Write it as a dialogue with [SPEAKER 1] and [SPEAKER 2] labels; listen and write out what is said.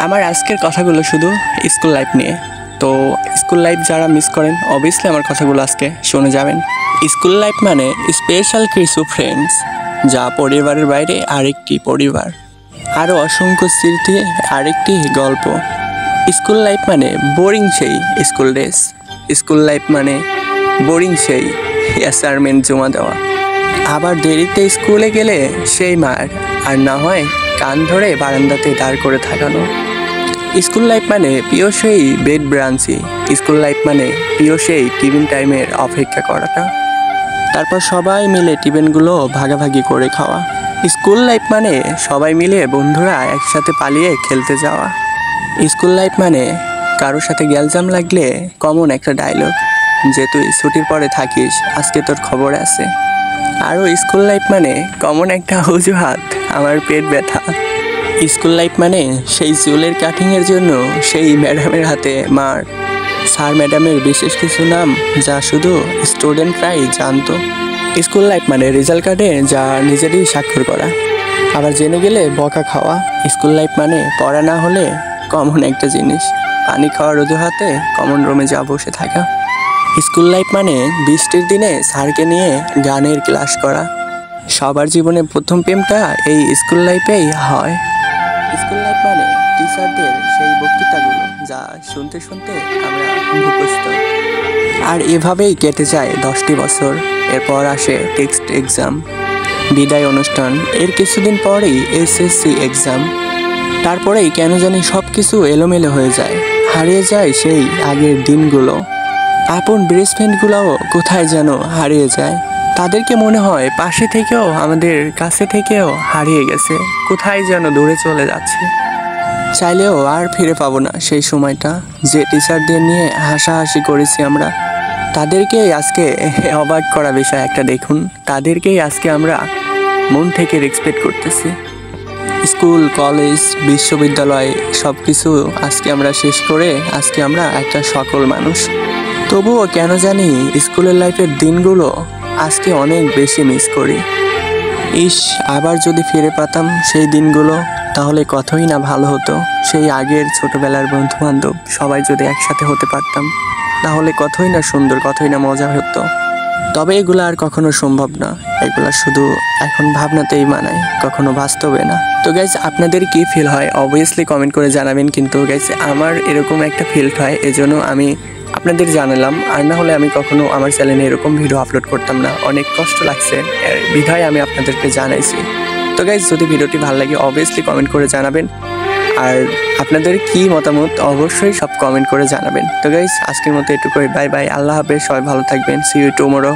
[SPEAKER 1] আমার আজকের কথাগুলো শুধু স্কুল লাইফ নিয়ে। তো স্কুল লাইফ যারা মিস করেন অবভিয়াসলি আমার কথাগুলো আজকে শুনে যাবেন। স্কুল লাইফ মানে স্পেশাল কিছু ফ্রেন্ডস, যা পরিবারের বাইরে আরেকটি পরিবার, আরও অসংখ্য স্মৃতি, আরেকটি গল্প। স্কুল লাইফ মানে বোরিং সেই স্কুল ডেজ। স্কুল লাইফ মানে বোরিং সেই অ্যাসাইনমেন্ট জমা দেওয়া, আবার দেরিতে স্কুলে গেলে সেই মার, আর না হয় কান ধরে বারান্দাতে দাঁড় করে থাকানো। স্কুল লাইফ মানে প্রিয় সেই বেড ব্রাঞ্চি। স্কুল লাইফ মানে প্রিয় সেই টিফিন টাইমের অপেক্ষা করাটা, তারপর সবাই মিলে টিফিনগুলো ভাগাভাগি করে খাওয়া। স্কুল লাইফ মানে সবাই মিলে বন্ধুরা একসাথে পালিয়ে খেলতে যাওয়া। স্কুল লাইফ মানে কারোর সাথে গ্যালজাম লাগলে কমন একটা ডায়লগ, যে তুই ছুটির পরে থাকিস, আজকে তোর খবর আছে। আরও স্কুল লাইফ মানে কমন একটা অজুহাত, আমার পেট ব্যথা। স্কুল লাইফ মানে সেই চুলের কাটিংয়ের জন্য সেই ম্যাডামের হাতে মার, স্যার ম্যাডামের বিশেষ কিছু নাম যা শুধু স্টুডেন্টরাই জানতো। স্কুল লাইফ মানে রেজাল্ট কার্ডে যা নিজেরই স্বাক্ষর করা, আবার জেনে গেলে বকা খাওয়া। স্কুল লাইফ মানে পড়া না হলে কমন একটা জিনিস, পানি খাওয়ার অজুহাতে কমন রুমে যা বসে থাকা। স্কুল লাইফ মানে বৃষ্টির দিনে স্যারকে নিয়ে গানের ক্লাস করা। সবার জীবনে প্রথম প্রেমটা এই স্কুল লাইফেই হয়। স্কুল লাইফ মানে টিচারদের সেই বক্তৃতাগুলো যা শুনতে শুনতে আমরা মুখস্থ। আর এভাবেই কেটে যায় 10টি বছর। এরপর আসে টেক্সট এক্সাম, বিদায় অনুষ্ঠান, এর কিছুদিন পরেই এসএসসি এক্সাম। তারপরেই কেন জানি সব কিছু এলোমেলো হয়ে যায়, হারিয়ে যায় সেই আগের দিনগুলো। আপন বেস্ট ফ্রেন্ডগুলোও কোথায় যেন হারিয়ে যায়, তাদেরকে মনে হয় পাশে থেকেও আমাদের কাছে থেকেও হারিয়ে গেছে, কোথায় যেন দূরে চলে যাচ্ছে। চাইলেও আর ফিরে পাবো না সেই সময়টা, যে টিচারদের নিয়ে হাসাহাসি করেছি আমরা। তাদেরকেই আজকে অবাক করা বিষয় একটা দেখুন, তাদেরকেই আজকে আমরা মন থেকে রেসপেক্ট করতেছি। স্কুল, কলেজ, বিশ্ববিদ্যালয় সব কিছু আজকে আমরা শেষ করে আজকে আমরা একটা সকল মানুষ। তবুও কেন জানি স্কুলের লাইফের দিনগুলো আজকে অনেক বেশি মিস করি। আবার যদি ফিরে পেতাম সেই দিনগুলো, তাহলে কতই না ভালো হতো। সেই আগের ছোটবেলার বন্ধু বান্ধব সবাই যদি একসাথে হতে পারতাম, তাহলে কতই না সুন্দর, কতই না মজা হতো। তবে এগুলো আর কখনো সম্ভব না, এগুলা শুধু এখন ভাবনাতেই মানায়, কখনো বাস্তবে না। তো গাইজ, আপনাদের কি ফিল হয় অবভিয়াসলি কমেন্ট করে জানাবেন। কিন্তু গাইজ, আমার এরকম একটা ফিল হয়, এজন্য আমি আপনাদের জানালাম। আর না হলে আমি কখনো আমার চ্যানেলে এরকম ভিডিও আপলোড করতাম না, অনেক কষ্ট লাগছে, বিধায় আমি আপনাদেরকে জানাইছি। তো গাইজ, যদি ভিডিওটি ভালো লাগে অবভিয়াসলি কমেন্ট করে জানাবেন, আর আপনাদের কি মতামত অবশ্যই সব কমেন্ট করে জানাবেন। তো গাইজ, আজকের মতো এটুকুই, বাই বাই, আল্লাহ হাফেজ, সবাই ভালো থাকবেন, সি ইউ টুমরো।